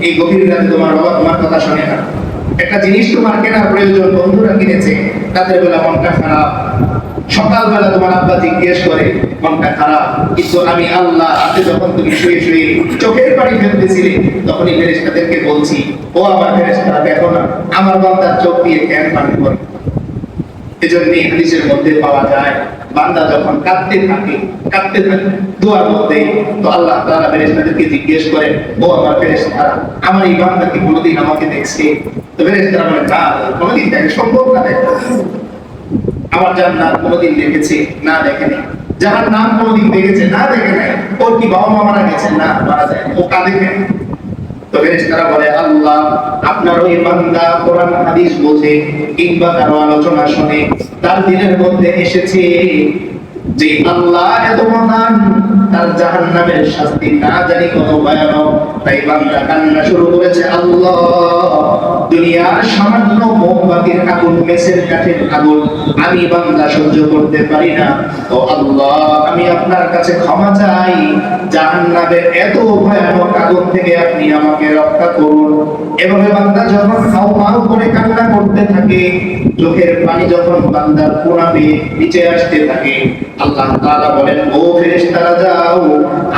এই গভীর রাতে তোমার বাবা তোমার কথা শোনে না, একটা জিনিস তোমার কেনার প্রয়োজন, বন্ধুরা কিনেছে, তাদের বেলা মনটা খারাপ, সকালবেলা তোমার আব্বা জিজ্ঞেস করে মনটা খারাপ, কিন্তু আমি আল্লাহ রাতে যখন তুমি শুয়ে শুয়ে চোখের পানি ফেলতেছিলে তখনই ফেরেশতাদেরকে বলছি, ও আমার ফেরেশতারা দেখো না আমার বান্দার চোখ দিয়ে কেন পানি পড়ে। এজন্য হাদিসের মধ্যে পাওয়া যায় বান্দা যখন কাঁদতে থাকে দোয়ার মধ্যে, তো আল্লাহ তাআলা ফেরেশতাদেরকে জিজ্ঞেস করেন, ও আমার ফেরেশতারা আমার এই বান্দা কি কোনোদিন আমাকে দেখছে? তো ফেরেশতারা বলেন, না কোনোদিন দেখে সম্ভব না দেখা। আমার জান্নাত কোনোদিন দেখেছে? না দেখেনি। জাহান্নাম কোনোদিন দেখেছে? না দেখে নাই। ওর কি বাবা মা মারা গেছে? না মারা যায়। ও কাঁদে কেন? তো ফেরেশতারা বলে, আল্লাহ আপনার ওই বান্দা কোরআন হাদিস বোঝে কিংবা কারো আলোচনা শুনে তার দিনের মধ্যে এসেছে যে আল্লাহ এত মহান, তার জাহান্নামের শাস্তি না জানি কত ভয়ানক, তাই বান্দা কান্না শুরু করেছে, আল্লাহ দুনিয়ার সামান্য মোমবাতির আগুন, মেসের কাঠের আগুন আমি বান্দা সহ্য করতে পারি না। ও আল্লাহ আমি আপনার কাছে ক্ষমা চাই, জাহান্নামের এত ভয়ানক আগুন থেকে আপনি আমাকে রক্ষা করুন। এভাবে বান্দা যখন হাউমাউ করে কান্না করতে থাকে, চোখের পানি যখন বান্দার কোনা বেয়ে নিচে আসতে থাকে, আল্লাহ তাআলা বলেন, ও ফেরেশতারা যাও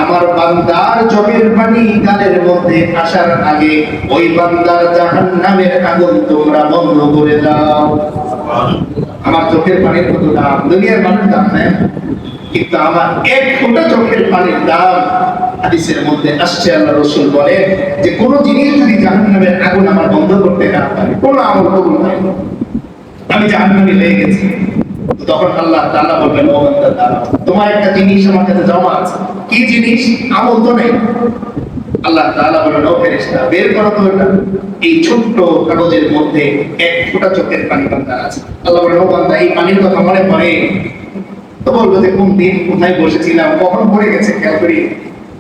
আমার বান্দার চোখের পানি গালের মধ্যে আসার আগে ওই বান্দার জাহান্নামের আগুন তোমরা বন্ধ করে দাও। আমার চোখের পানির কত দাম, দুনিয়ার মানুষ দাম নেয়, কিন্তু আমার এক ফোঁটা চোখের পানির দাম। হাদিসের মধ্যে আসছে আল্লাহ রাসূল বলে যে কোন জিনিস যদি জাহান্নামের আগুন আমার বন্ধ করতে না পারে, কোন আমল কবুল হয় না, আমি জাহান্নামে লেগে গেছি। তখন আল্লাহ তাআলা বলবেন, ও বান্দা দাঁড়াও, তোমার একটা জিনিস আমার কাছে জমা আছে। কি জিনিস? আমল তো নেই। আল্লাহ তাআলা বলবেন, ও ফেরেশতা বের করো তো এটা। এই ছোট্ট কাগজের মধ্যে এক ফোঁটা চোখের পানি বান্দা আছে। আল্লাহ বলেন, ও বান্দা এই পানির কথা মনে পড়ে? তো বলবো যে কোন দিন কোথায় বসেছিলাম, কখন পড়ে গেছে খেয়াল করি।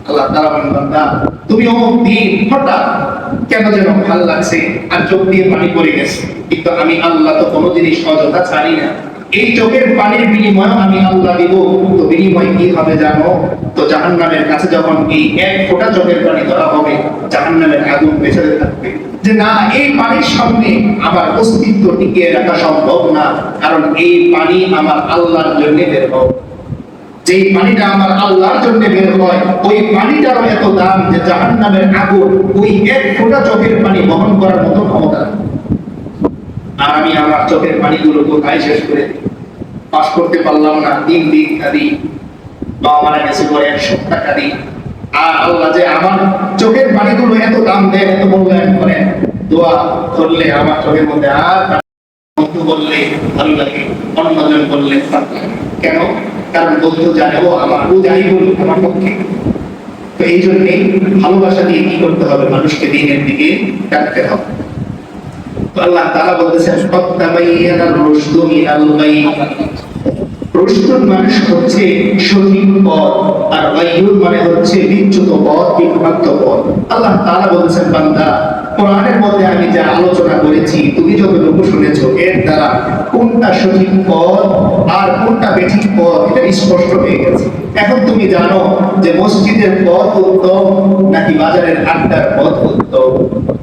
আল্লাহ তাআলা বলেন, বান্দা তুমি অমুক দিন হঠাৎ কেন যেন ভালো লাগছে আর চোখ দিয়ে পানি পড়ে গেছে, কিন্তু আমি আল্লাহ তো কোনো জিনিস অযথা ছাড়ি না। এই চোখের পানির বিনিময় আমি আল্লাহ দিব। তো বিনিময় কি হবে জানো? তো জাহান্নামের কাছে যখন এই এক ফোঁটা চোখের পানি ধরা হবে, জাহান্নামের আগুন পেছাতে থাকবে যে না, এই পানির সামনে আমার অস্তিত্ব টিকিয়ে রাখা সম্ভব না, কারণ এই পানি আমার আল্লাহর জন্য বের হয়। যে পানিটা আমার আল্লাহর জন্য বের হয় ওই পানিটারও এত দাম যে জাহান্নামের আগুন ওই এক ফোঁটা চোখের পানি বহন করার মতো ক্ষমতা। আর আমি আমার চোখের পানিগুলো কোথায় শেষ করে পাস করতে পারলাম না, 3 দিন কাঁদি, বাবা মারা গেছে পরে 1 সপ্তাহ কাঁদি। আর আল্লাহ যে আমার চোখের পানিগুলো এত দাম দেন, এত মূল্যায়ন করেন, দোয়া করলে আমার চোখের মধ্যে আর বন্ধু বললে ভালো লাগে, অন্যজন বললে খারাপ লাগে। কেন? কারণ বন্ধু জানে ও আমার, ও যাই বলুক আমার পক্ষে। তো এই জন্যে ভালোবাসা দিয়ে কি করতে হবে? মানুষকে দিনের দিকে ডাকতে হবে। আল্লাহ তাআলা বলতেছেন, ফাত্তাবাইয়ানার রুশদু মিনাল গাই। রুশদুন মানে হচ্ছে সঠিক পথ, আর গাইয়ুন মানে হচ্ছে বিচ্যুত পথ, বিভ্রান্ত পথ। আল্লাহ তাআলা বলতেছেন, বান্দা কোরআনের মধ্যে আমি যা আলোচনা করেছি তুমি যতটুকু শুনেছো এর দ্বারা কোনটা সঠিক পথ আর কোনটা বেঠিক পথ এটা স্পষ্ট হয়ে গেছে। এখন তুমি জানো যে মসজিদের পথ উত্তম নাকি বাজারের আড্ডার পথ উত্তম,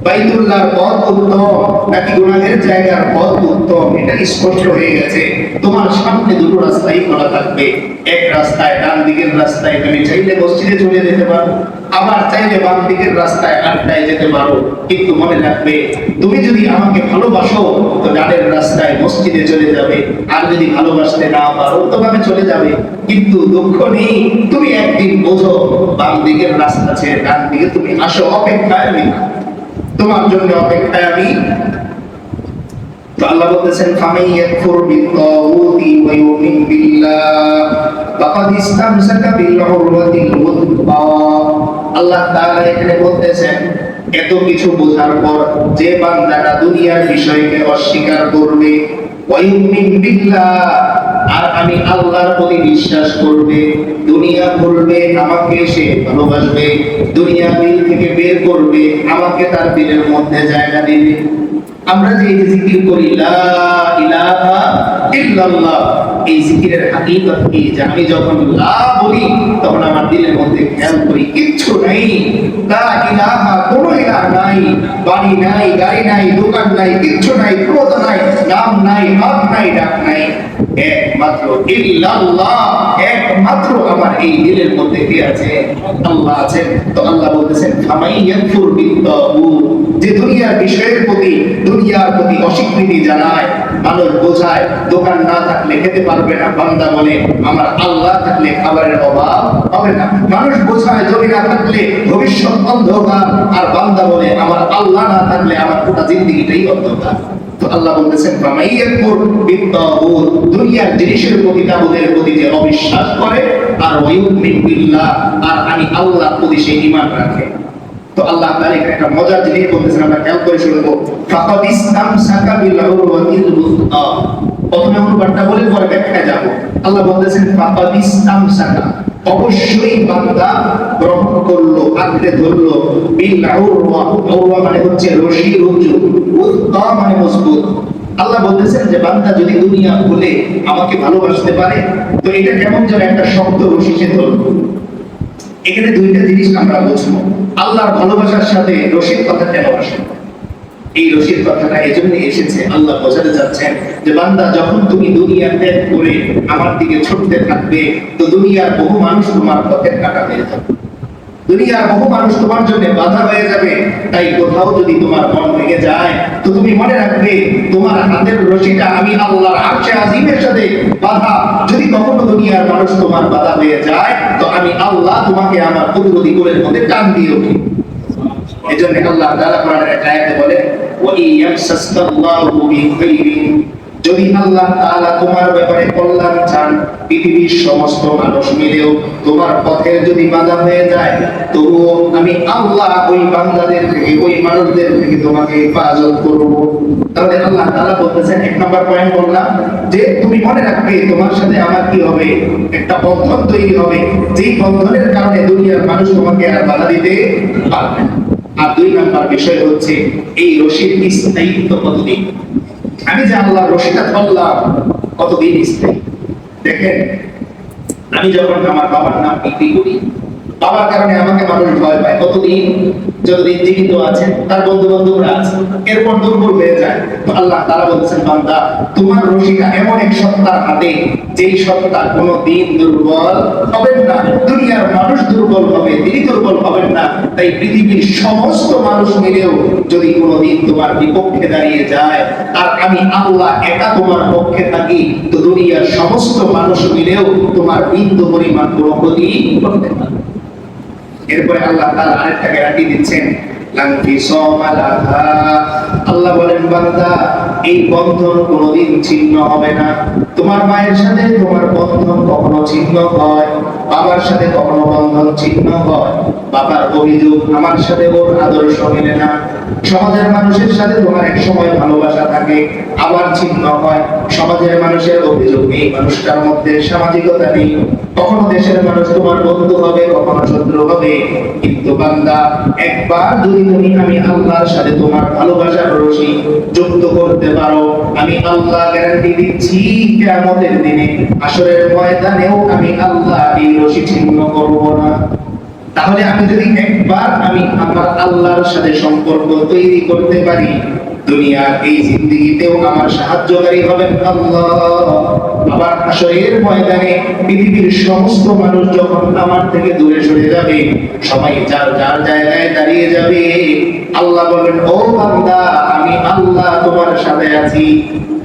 বাইতুল্লাহর পথ উত্তম নাকি গুনাহের জায়গার পথ উত্তম, এটা স্পষ্ট হয়ে গেছে। তোমার সামনে দুটো রাস্তাই খোলা থাকবে। এক রাস্তায়, ডান দিকের রাস্তায় তুমি চাইলে মসজিদে চলে যেতে পারো, আবার চাইলে বাম দিকের রাস্তায় আড্ডায় যেতে পারো। কিন্তু মনে রাখবে, তুমি যদি আমাকে ভালোবাসো তো ডানের রাস্তায় মসজিদে চলে যাবে, আর যদি ভালোবাসতে না পারো তো বামে চলে যাবে। কিন্তু দুঃখ নেই, তুমি একদিন বোঝো বাম দিকের রাস্তা ছেড়ে ডান দিকে তুমি আসো, অপেক্ষায় আমি, তোমার জন্য অপেক্ষায় আমি। তো আল্লাহ বলতেছেন, ফামান ইয়াকফুর বিত-তাগুতি ওয়া ইউমিন বিল্লাহ ফাকাদ ইসতামসাকা বিল উরওয়াতিল ওয়াথকা। আল্লাহ তাআলা এখানে বলতেছেন, এত কিছু বোঝার পর যে বান্দাটা দুনিয়ার বিষয়কে অস্বীকার করবে, ওয়া ইউমিন বিল্লাহ আর আমি আল্লাহর প্রতি বিশ্বাস করবে, দুনিয়া ভুলবে, আমাকে সে ভালোবাসবে, দুনিয়া দিল থেকে বের করবে, আমাকে তার দিলের মধ্যে জায়গা দিবে। আমরা যে জিকির করি লা ইলাহা ইল্লাল্লাহ, এই জিকিরের হাকিকত কি? যে আমি যখন লা বলি তখন আমার দিলের মধ্যে খেয়াল করি কিচ্ছু নাই, লা ইলাহা, কোনো ইলাহ নাই, নাই, বাড়ি নাই, গাড়ি নাই, দোকান নাই, কিচ্ছু নাই, ক্ষমতা নাই, নাম নাই, বাপ নাই, ডাক নাই, একমাত্র ইল্লাল্লাহ, একমাত্র আমার এই দিলের মধ্যে কি আছে? আল্লাহ আছেন। তো আল্লাহ বলতেছেন ফামাইয়াকুর বিত্তাগুত, যে দুনিয়ার বিষয়ের প্রতি, দুনিয়ার প্রতি অস্বীকৃতি জানায়, মানুষ বোঝায় দোকান না থাকলে খেতে পারবে না, বান্দা বলে আমার আল্লাহ থাকলে খাবারের অভাব হবে না। মানুষ বোঝায় জমি না থাকলে ভবিষ্যৎ অন্ধকার, আর বান্দা বলে আমার আল্লাহ না থাকলে আমার গোটা জিন্দেগিটাই অন্ধকার। তো আল্লাহ বলতেছেন ফামাইয়াকুর বিত্তাগুত, দুনিয়ার জিনিসের প্রতি, তাগুতের প্রতি যে অবিশ্বাস করে, আর ওয়ায়ুমিন বিল্লাহ, আর আমি আল্লাহর প্রতি সে ঈমান রাখে। তো আল্লাহ তাআলা একটা মজার জিনিস বলতেছেন, আমরা খেয়াল করে শুনবো। ফাকাদ ইসতামসাকা বিল উরওয়াতিল ওয়াসতা, প্রথমে অনুবাদটা বলে পরে ব্যাখ্যায় যাব। আল্লাহ বলতেছেন ফাকাদ ইসতামসাকা, অবশ্যই বান্দা গ্রহণ করলো, আঁকড়ে ধরলো, বিল উরওয়া, উরওয়া মানে হচ্ছে রশি, রজ্জু, ওয়াসতা মানে মজবুত। আল্লাহ বলতেছেন যে বান্দা যদি দুনিয়া ভুলে আমাকে ভালোবাসতে পারে, তো এটা কেমন যেন একটা শক্ত রশি সে ধরলো। এখানে দুইটা জিনিস আমরা বুঝবো। আল্লাহর ভালোবাসার সাথে রশির কথা কেন আসে? এই রশির কথাটা এজন্য এসেছে, আল্লাহ বোঝাতে যাচ্ছেন যে বান্দা যখন তুমি দুনিয়া ত্যাগ করে আমার দিকে ছুটতে থাকবে, তো দুনিয়ার বহু মানুষ তোমার পথের কাঁটা হয়ে যাবে, দুনিয়ার বহু মানুষ তোমার জন্য বাধা হয়ে যাবে। তাই কোথাও যদি তোমার মন ভেঙে যায়, তো তুমি মনে রাখবে তোমার হাতের রশিটা আমি আল্লাহর আরশে আজিমের সাথে বাধা। যদি কখনো দুনিয়ার মানুষ তোমার বাধা হয়ে যায়, তো আমি আল্লাহ তোমাকে আমার কুদরতি কোলের মধ্যে টান দিয়ে উঠি। এজন্য আল্লাহ তাআলা কোরআনের এক আয়াতে বলে ওয়া ইয়ামসাসকাল্লাহু বিখাইরিন, যদি আল্লাহ তাআলা তোমার ব্যাপারে কল্যাণ চান, পৃথিবীর সমস্ত মানুষ মিলেও তোমার পথের যদি বাধা হয়ে যায়, তবুও আমি আল্লাহ ওই বান্দাদের থেকে, ওই মানুষদের থেকে তোমাকে হেফাজত করব। তাহলে আল্লাহ তাআলা বলতেছেন, এক নাম্বার পয়েন্ট বললাম যে তুমি মনে রাখবে তোমার সাথে আমার কি হবে, একটা বন্ধন তৈরি হবে, যেই বন্ধনের কারণে দুনিয়ার মানুষ তোমাকে আর বাধা দিতে পারবে না। আর দুই নাম্বার বিষয় হচ্ছে এই রশির স্থায়িত্ব কতদিন। আমি যে আল্লাহর রশিটা ধরলাম কতদিন স্থায়ী? দেখেন, আমি যখন আমার বাবার নাম বিক্রি করি, বাবার কারণে আমাকে মানুষ ভয় পায়, কতদিন? যতদিন জীবিত আছে, তার বন্ধু বান্ধবরা আছে, এরপর দুর্বল হয়ে যায়। তো আল্লাহ তাআলা বলছেন বান্দা তোমার রশিটা এমন এক সত্তার হাতে, যেই সত্তা কোনোদিন দুর্বল হবেন না। দুনিয়ার মানুষ দুর্বল হবে, তিনি দুর্বল হবেন না। তাই পৃথিবীর সমস্ত মানুষ মিলেও যদি কোনোদিন তোমার বিপক্ষে দাঁড়িয়ে যায়, আর আমি আল্লাহ একা তোমার পক্ষে থাকি, তো দুনিয়ার সমস্ত মানুষ মিলেও তোমার বিন্দু পরিমাণ কোনো ক্ষতি করতে পারবে। এরপরে আল্লাহ তাআলা আরেকটা গ্যারান্টি দিচ্ছেন, আল্লাহ বলেন বান্দা এই বন্ধন কোনোদিন ছিন্ন হবে না। তোমার মায়ের সাথে তোমার বন্ধন কখনো ছিন্ন হয়, বাবার সাথে কখনো বন্ধন ছিন্ন হয়, বাবার অভিযোগ আমার সাথে ওর আদর্শ মেলে না, সমাজের মানুষের সাথে তোমার এক সময় ভালোবাসা থাকে, আবার ছিন্ন হয়, সমাজের মানুষের অভিযোগ এই মানুষটার মধ্যে সামাজিকতা নেই, কখনো দেশের মানুষ তোমার বন্ধু হবে, কখনো শত্রু হবে। কিন্তু বান্দা একবার যদি তুমি আমি আল্লাহর সাথে তোমার ভালোবাসার রশি যুক্ত করতে পারো, আমি আল্লাহ গ্যারান্টি দিচ্ছি কিয়ামতের দিনে, হাসরের ময়দানেও আমি আল্লাহ এই রশি ছিন্ন করব না। তাহলে আমি যদি একবার আমি আমার আল্লাহর সাথে সম্পর্ক তৈরি করতে পারি, দুনিয়ার এই জিন্দেগিতেও আমার সাহায্যকারী হবেন আল্লাহ। আবার হাসরের ময়দানে পৃথিবীর সমস্ত মানুষ যখন আমার থেকে দূরে সরে যাবে, সবাই যার যার জায়গায় দাঁড়িয়ে যাবে, আল্লাহ বলেন ও বান্দা আমি আল্লাহ তোমার সাথে আছি।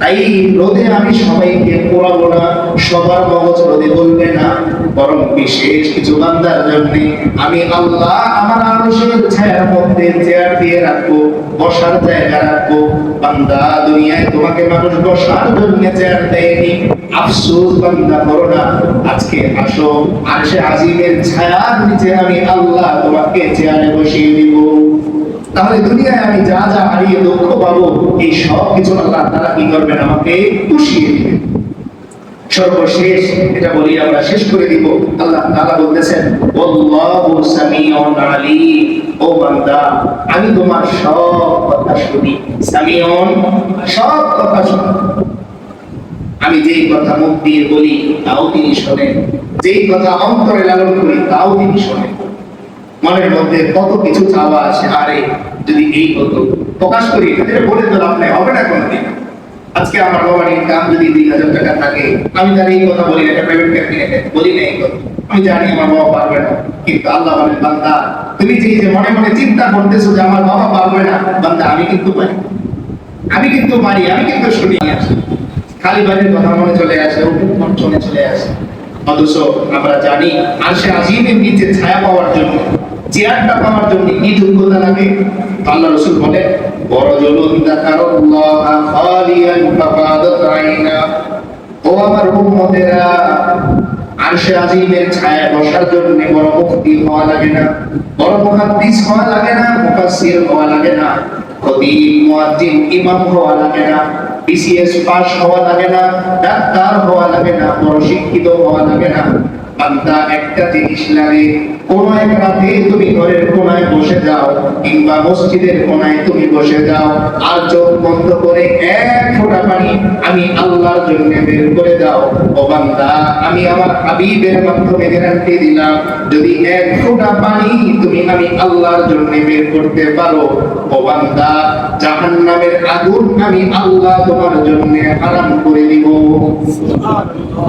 তাই রোদে আমি সবাইকে পোড়াবো না, সবার মগজ রোদে বলবে না, বরং বিশেষ কিছু বান্দার জন্য আমি আল্লাহ আমার আরশের ছায়ার মধ্যে চেয়ার দিয়ে রাখবো, বসার জায়গা রাখবো। বান্দা দুনিয়ায় তোমাকে মানুষ বসার জন্য চেয়ার দেয়নি, আফসোস বান্দা করো না, আজকে আসো আরশে আজিমের ছায়ার নিচে আমি আল্লাহ তোমাকে চেয়ারে বসিয়ে দিব। তাহলে দুনিয়ায় আমি যা যা হারিয়ে দুঃখ পাবো, এই সব কিছু আল্লাহ তাআলা কি করবেন, আমাকে পুষিয়ে দিবেন। সর্বশেষ এটা বলি আমরা শেষ করে দিব। আল্লাহ তাআলা বলতেছেন আল্লাহু সামিউন আলীম, ও বান্দা আমি তোমার সব কথা শুনি। সামিউন সব কথা শুনি, আমি যেই কথা মুখ দিয়ে বলি তাও তিনি শোনেন, যেই কথা অন্তরে লালন করি তাও তিনি শোনেন। মনের মধ্যে কত কিছু চাওয়া আসে, আরে যদি এই হতো, প্রকাশ করি এটা বলে তো লাভ নেই, হবে না কোনদিন। আজকে আমার বাবার ইনকাম যদি 2,000 টাকা থাকে, আমি তার এই কথা বলি, একটা প্রাইভেট ক্যাবিনেটে বলি না এই কথা, আমি জানি আমার বাবা পারবে না, কিন্তু আল্লাহ বলেন বান্দা তুমি যে মনে মনে চিন্তা করতেছো যে আমার বাবা পারবে না, বান্দা আমি কিন্তু পারি, আমি কিন্তু পারি, আমি কিন্তু শুনি আসি, খালি বাড়ির কথা মনে চলে আসে, মন চলে আসে। অথচ আমরা জানি আরশে আজিমের নিচে ছায়া পাওয়ার জন্য, চেয়ারটা পাওয়ার জন্য কি যোগ্যতা লাগে। আল্লাহ রাসূল বলে ওয়ারাজুলুন যাকারাল্লাহ খালিয়ান ফাফাদাত আইনা, ও আমার উম্মতেরা, আরশে আজিমের ছায়ায় বসার জন্য বড় মুফতি হওয়া লাগে না, বড় মুহাদ্দিস হওয়া লাগে না, মুফাসসির হওয়া লাগে না, খতিব মুয়াজ্জিন ইমাম হওয়া লাগে না, বিসিএস পাস হওয়া লাগে না, ডাক্তার হওয়া লাগে না, বড় শিক্ষিত হওয়া লাগে না। বান্দা একটা জিনিস লাগে, কোন এক রাতে তুমি ঘরের কোনায় বসে যাও কিংবা মসজিদের কোনায় তুমি বসে যাও, আর চোখ বন্ধ করে এক ফোঁটা পানি আমি আল্লাহর জন্য বের করে দাও। ও বান্দা, আমি আমার হাবিবের মাধ্যমে গ্যারান্টি দিলাম, যদি এক ফোঁটা পানি তুমি আমি আল্লাহর জন্য বের করতে পারো, ও বান্দা, জাহান্নামের আগুন আমি আল্লাহ তোমার জন্য হারাম করে দিব।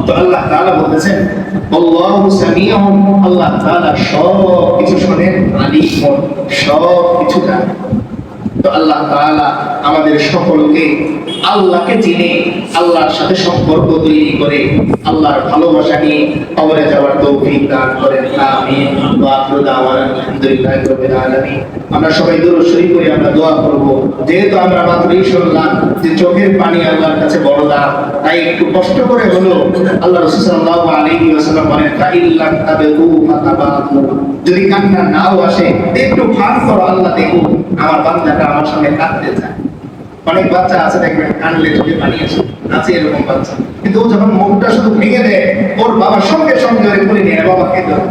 তো আল্লাহ তাআলা বলেছেন আল্লাহু সামিউন, আল্লাহ তাআলা সব কিছু শোনেন, আলিম সব কিছু জানেন। তো আল্লাহ তাআলা আমাদের সকলকে আল্লাহকে চিনে আল্লাহর সাথে সম্পর্ক তৈরি করে আল্লাহর ভালোবাসা নিয়ে কবরে যাওয়ার তৌফিক দান করেন, আমিন। ওয়া আখিরু দাওয়ানা আলহামদুলিল্লাহি রাব্বিল আলামিন। আমরা সবাই দুরূদ শরীফ পড়ে আমরা দোয়া করব। যেহেতু আমরা মাত্রই শুনলাম যে চোখের পানি আল্লাহর কাছে বড় দাম, তাই একটু কষ্ট করে হলো আল্লাহ রাসূল সাল্লাল্লাহু আলাইহি ওয়াসাল্লাম বলেন ফাইল্লাম তাবু ফাতাবাহু, যদি কান্না নাও আসে একটু ফাঁক করো, আল্লাহ দেখো আমার বান্দাটা আমার সামনে কাঁদতে চায়। অনেক বাচ্চা আছে দেখবেন কানলে চোখে পানি আসে, আছে এরকম বাচ্চা, কিন্তু ও যখন মুখটা শুধু ভেঙে দেয় ওর বাবা সঙ্গে সঙ্গে ওরে করে নিয়ে বাবা খেতে হবে।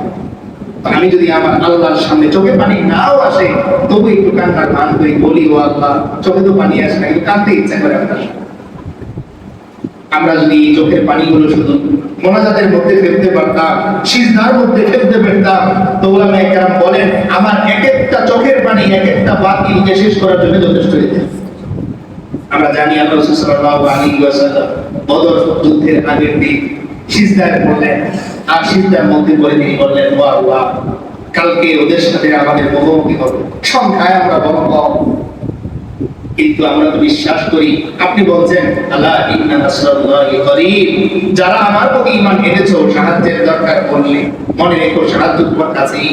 আমি যদি আমার আল্লাহর সামনে চোখে পানি নাও আসে তবু একটু কান্নার গান করি, বলি ও আল্লাহ চোখে তো পানি আসে না কিন্তু কাঁদতে ইচ্ছা করে আপনার। আমরা যদি এই চোখের পানিগুলো শুধু মোনাজাতের মধ্যে ফেলতে পারতাম, সিজদার মধ্যে ফেলতে পারতাম, তো ওলামায়ে কেরাম বলেন আমার এক একটা চোখের পানি এক একটা বাতিলকে শেষ করার জন্য যথেষ্ট হয়ে যায়। আমরা জানি আল্লাহ রাসূল সাল্লাল্লাহু আলাইহি ওয়াসাল্লাম বদর যুদ্ধের আগের দিন সিজদায় পড়লেন, আর সিজদার মধ্যে পড়ে তিনি বললেন ওয়া আল্লাহ কালকে ওদের সাথে আমাদের মুখোমুখি হবে, সংখ্যায় আমরা বড় কম, কিন্তু আমরা তো বিশ্বাস করি আপনি বলছেন আল্লাহ ইন্না নাসরাল্লাহি করিব, যারা আমার প্রতি ঈমান এনেছো সাহায্যের দরকার পড়লে মনে রেখো সাহায্য তোমার কাছেই।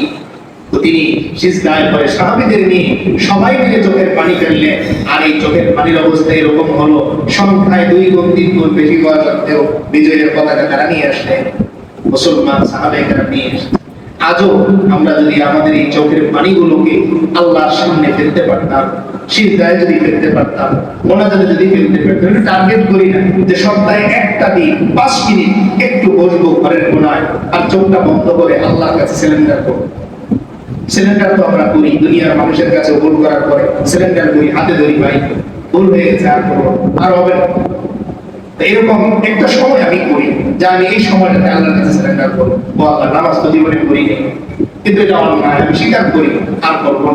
তো তিনি সিজদায় পড়ে সাহাবীদের নিয়ে সবাই মিলে চোখের পানি ফেললেন, আর এই চোখের পানির অবস্থা এরকম হলো সংখ্যায় 2 গুণ 3 গুণ বেশি হওয়া সত্ত্বেও বিজয়ের পতাকা তারা নিয়ে আসলেন, মুসলমান সাহাবায়ে কেরাম নিয়ে আসলেন। আজও আমরা যদি আমাদের এই চোখের পানিগুলোকে আল্লাহর সামনে ফেলতে পারতাম, সিজদায় যদি ফেলতে পারতাম, মোনাজাতে যদি ফেলতে পারতাম, টার্গেট করি না যে সপ্তাহে একটা দিন 5 মিনিট একটু বসবো ঘরের কোনায় আর চোখটা বন্ধ করে আল্লাহর কাছে সিলিন্ডার করব। সিলিন্ডার তো আমরা করি দুনিয়ার মানুষের কাছে ভুল করার পরে সিলিন্ডার করি, হাতে ধরি ভাই ভুল হয়ে গেছে আর করবো আর হবে না। এরকম একটা সময় আমি করি যে আমি এই সময়টাতে আল্লাহর কাছে সারেন্ডার করবো, ও আল্লাহ নামাজ তো জীবনে করি নেই কিন্তু এটা অন্যায় আমি স্বীকার করি আর করবো,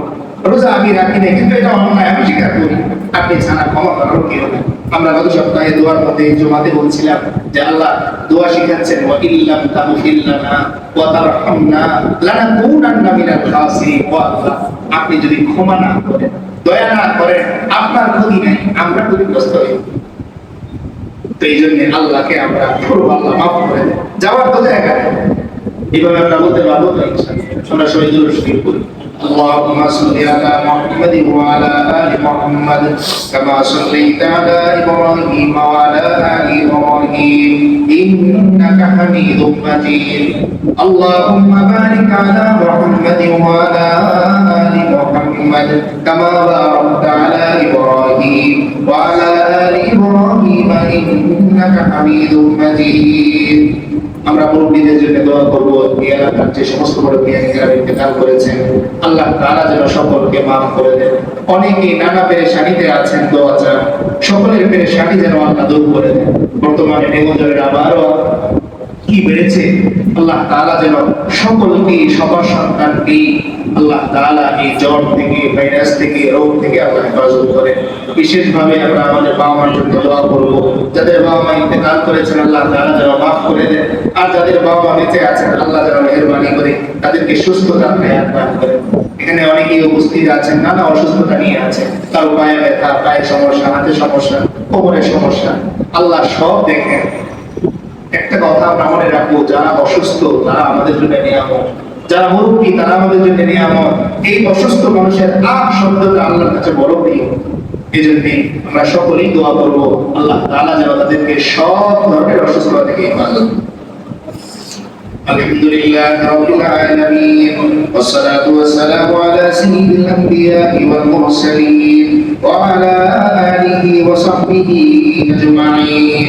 রোজা আমি রাখি নাই কিন্তু এটা অন্যায় আমি স্বীকার করি, আপনি ছাড়া ক্ষমা করার কি হবে। আমরা গত সপ্তাহে দোয়ার মধ্যে জুমাতে বলছিলাম যে আল্লাহ দোয়া শিখাচ্ছেন ওয়া ইল্লাম তাগফির লানা ওয়া তারহামনা লানাকুনান্না মিনাল খাসিরিন, ওয়া আল্লাহ আপনি যদি ক্ষমা না করেন, দয়া না করেন, আপনার ক্ষতি নাই, আমরা ক্ষতিগ্রস্ত হই। তো এই জন্য আল্লাহকে আমরা করবো, আল্লাহ মাফ করে দেন, যাওয়ার তো জায়গা এইভাবে আমরা বলতে পারবো তো ইনশাআল্লাহ। আমরা সবাই জোরে শুকর করি اللهم صل على محمد وعلى آل محمد كما صليت على إبراهيم وعلى آل إبراهيم إنك حميد مجيد اللهم بارك على محمد وعلى آل محمد كما باركت على إبراهيم وعلى آل إبراهيم إنك حميد مجيد। আমরা মুরব্বীদের জন্য দোয়া করব, এই এলাকার যে সমস্ত মুরব্বীরা ইন্তেকাল করেছেন আল্লাহ তাআলা যেন সকলকে মাফ করে দেন। অনেকে নানা পেরেশানিতে আছেন, দোয়া চান সকলের পেরেশানি যেন আল্লাহ দূর করে দেন। বর্তমানে ডেঙ্গু জ্বরের আবারও কি বেড়েছে আল্লাহ তাআলা যেন সকলকে সবার সন্তানকে আল্লাহ তাআলা এই জ্বর থেকে, ভাইরাস থেকে, রোগ থেকে আল্লাহ হেফাজত করে। বিশেষভাবে আমরা আমাদের বাবা মার জন্য দোয়া করব, যাদের বাবা মা ইন্তেকাল করেছেন আল্লাহ তাআলা যেন মাফ করে দেন, আর যাদের বাবা মা বেঁচে আছেন আল্লাহ যেন মেহেরবানি করে তাদেরকে সুস্থতা হায়াত দান করেন। এখানে অনেকেই উপস্থিত আছেন নানা অসুস্থতা নিয়ে আছে, কারো পায়ে ব্যথা, পায়ের সমস্যা, হাতে সমস্যা, কোমরের সমস্যা, আল্লাহ সব দেখেন। একটা কথা আমরা মনে রাখবো, যারা অসুস্থ তারা আমাদের জন্য নিয়ামত, যারা মুরব্বী তারা আমাদের জন্য নিয়ামত। এই অসুস্থ মানুষের শব্দটা আল্লাহর কাছে বড় প্রিয়। এই জন্য আমরা সকলেই দোয়া করবো আল্লাহ তাআলা যেন তাদেরকে সব ধরনের অসুস্থতা থেকে হেফাজত। الحمد لله رب العالمين والصلاة والسلام على سيد الأنبياء والمرسلين وعلى آله وصحبه أجمعين.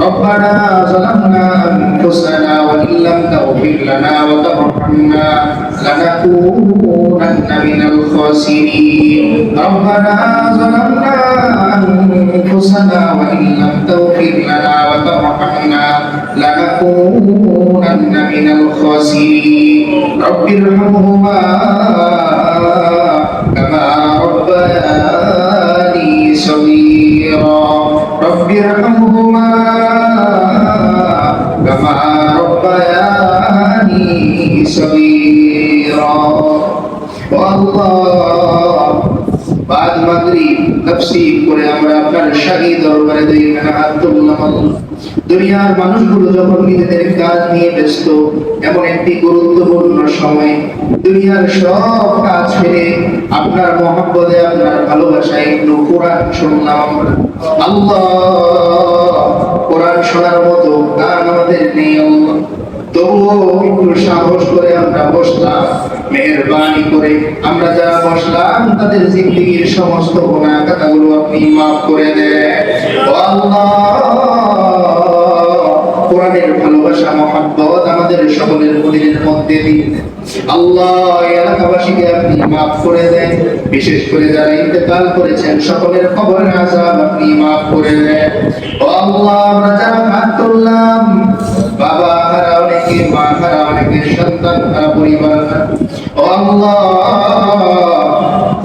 ربنا ظلمنا أنفسنا وإن لم تغفر لنا وترحمنا لنكونن من الخاسرين. ربنا ظلمنا أنفسنا وإن لم تغفر لنا وترحمنا لنكونن من الخاسرين. رب ارحمهما كما ربياني صغيرا. رب ارحمهما كما ربياني صغيرا. والله بعد মাগরিব তাফসীর করে আমরা আপনার শাহী দরবারে দুইখানা হাত তুললাম। দুনিয়ার মানুষগুলো যখন নিজেদের কাজ নিয়ে ব্যস্ত, এমন একটি গুরুত্বপূর্ণ সময় দুনিয়ার সব কাজ ফেলে আপনার মহব্বতে, আপনার ভালোবাসায় একটু কোরআন শুনলাম। আল্লাহ, কোরআন শোনার মতো কান আমাদের নেই আল্লাহ, তবুও একটু সাহস করে আমরা বসলাম। মেহেরবানি করে আমরা যারা বসলাম তাদের জিন্দেগীর সমস্ত গুনাহ খাতাগুলো আপনি মাফ করে দেন। ও আল্লাহ, কোরআনের ভালোবাসা, মহব্বত আমাদের সকলের মনের মধ্যে দিন। আল্লাহ, এলাকাবাসীকে আপনি মাফ করে দেন। বিশেষ করে যারা ইন্তেকাল করেছেন সকলের কবরের আযাব আপনি মাফ করে দেন। ও আল্লাহ, আমরা যারা হাত তুললাম, বাবা হারা অনেকে, মা হারা অনেকে, সন্তান হারা পরিবার হারা। ও আল্লাহ,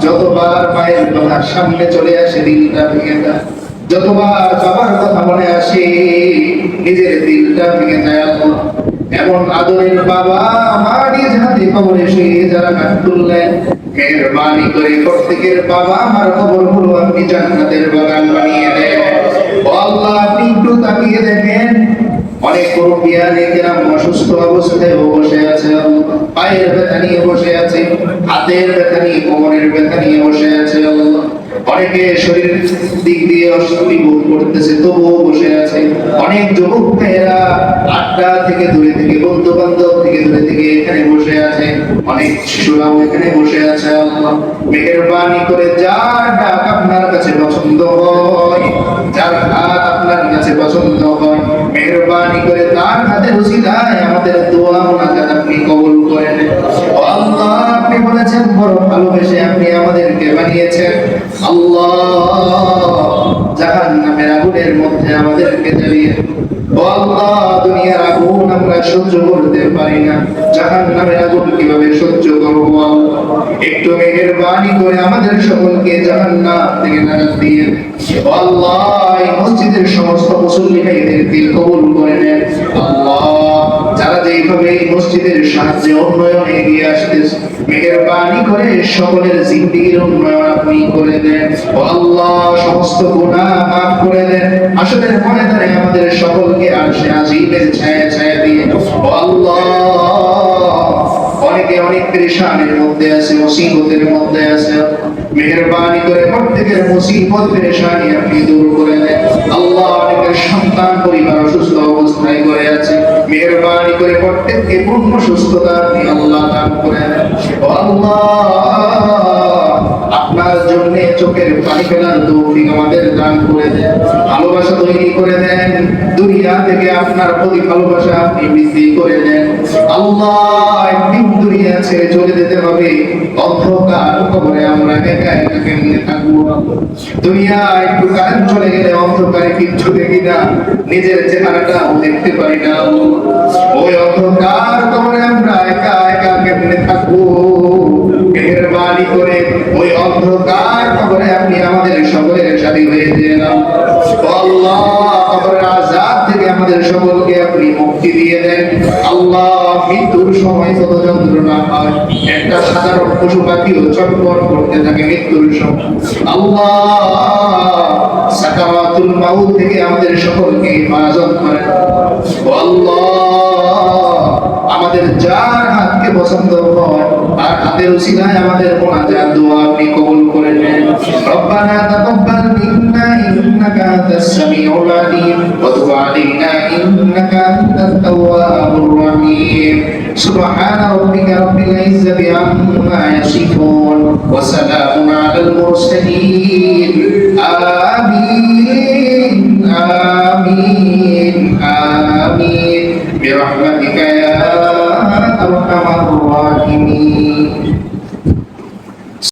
যতবার মায়ের কথা সামনে চলে আসে দিলটা ভেঙে যায়, যতবার বাবার কথা মনে আসে নিজের দিলটা ভেঙে যায়। আল্লাহ, এমন আদরের বাবা আমার নিজ হাতে কবরে শুয়ে যারা হাত তুললেন, মেহেরবানি করে প্রত্যেকের বাবা আমার কবরগুলো আপনি জান্নাতের বাগান বানিয়ে দেন। ও আল্লাহ, আপনি একটু তাকিয়ে দেখেন, অনেক মুরব্বিয়ানেরা অসুস্থ অবস্থায় বসে আছে, পায়ের ব্যথা নিয়ে বসে আছে, হাতের ব্যথা নিয়ে, কোমরের ব্যথা নিয়ে বসে আছে। অনেকে শরীরের দিক দিয়ে অস্বস্তি বোধ করতেছে তবুও বসে আছে। অনেক যুবক ভাইয়েরা আড্ডা থেকে দূরে থেকে, বন্ধু বান্ধব থেকে দূরে থেকে এখানে বসে আছে। অনেক শিশুরাও এখানে বসে আছে। আল্লাহ, মেহেরবানি করে যার ডাক আপনার কাছে পছন্দ হয়, যার হাত আপনার কাছে পছন্দ হয়, মেহেরবানি করে তার হাতের উসিলায় আমাদের দোয়া মুনাজাত আপনি কবুল করে নেন। ও আল্লাহ, আপনি বলেছেন বড় ভালোবেসে আপনি আমাদেরকে বানিয়েছেন। আল্লাহ, জাহান্নামের আগুনের মধ্যে আমাদেরকে জ্বালিয়ে। ও আল্লাহ, দুনিয়ার আগুন আমরা সহ্য করতে পারি না, জাহান্নামের আগুন কিভাবে সহ্য করব? একটু মেহেরবানি করে আমাদের সকলকে জাহান্নাম থেকে নাজাত দিয়ে। ও আল্লাহ, এই মসজিদের সমস্ত মুসল্লি ভাইদের দিল কবুল করে নেন। আল্লাহ, যারা যেইভাবে এই মসজিদের সাহায্যে উন্নয়নে এগিয়ে আসতেছে, মেহেরবানি করে সকলের জিন্দেগীর উন্নয়ন আপনি করে দেন। ও আল্লাহ, সমস্ত গুনাহ মাফ করে দেন। আসলের ময়দানে আমাদের সকলকে আরশে আজিমের ছায়া ছায়া দিয়ে। ও আল্লাহ, অনেকে অনেক পেরেশানির মধ্যে আছে, মুসিবতের মধ্যে আছে, মেহেরবানি করে প্রত্যেকের মুসিবত পেরেশানি আপনি দূর করে দেন। আল্লাহ, অনেকের সন্তান পরিবার অসুস্থ অবস্থায় করে আছে, মেহেরবানি করে প্রত্যেককে পূর্ণ সুস্থতা আপনি আল্লাহ দান করে দেন। ও আল্লাহ, আপনার জন্য চোখের পানি ফেলার তৌফিক আমাদের দান করে দেন, ভালোবাসা তৈরি করে দেন, দুনিয়া থেকে আপনার প্রতি ভালোবাসা আপনি বৃদ্ধি করে দেন। আল্লাহ, একদিন দুনিয়া ছেড়ে চলে যেতে হবে, অন্ধকার কবরে আমরা একা একা কেমনে থাকবো? দুনিয়া একটু কারেন্ট চলে গেলে অন্ধকারে কিচ্ছু দেখি না, নিজের চেহারাটাও দেখতে পারি না। ওই অন্ধকার কবরে আমরা একা একা কেমনে থাকবো? মেহেরবানি করে ওই অন্ধকার কবরে আপনি আমাদের সকলের সাথী হয়ে যান। আল্লাহ, কবরের আযাব থেকে আমাদের সকলকে আপনি মুক্তি দিয়ে দেন। আল্লাহ, মৃত্যুর সময় কত যন্ত্রণা হয়, একটা সাধারণ পশু পাখিও ছটফট করতে থাকে মৃত্যুর সময়। আল্লাহ, সাকারাতুল মাউত থেকে আমাদের সকলকে হেফাজত করেন। ও আল্লাহ, আমাদের যার হাতকে পছন্দ হয় আর হাতের উসিলায় আমাদের মোনাজাত দোয়া আপনি কবুল করে নেন। রব্বানা তাকাব্বাল মিন্না ইন্নাকা আনতাস সামিউল আলিম ওয়া তুব আলাইনা ইন্নাকা আনতাত তাওয়াবুর রহিম। সুবহানা রাব্বিকা রাব্বিল ইজ্জাতি আম্মা ইয়াসিফুন ওয়া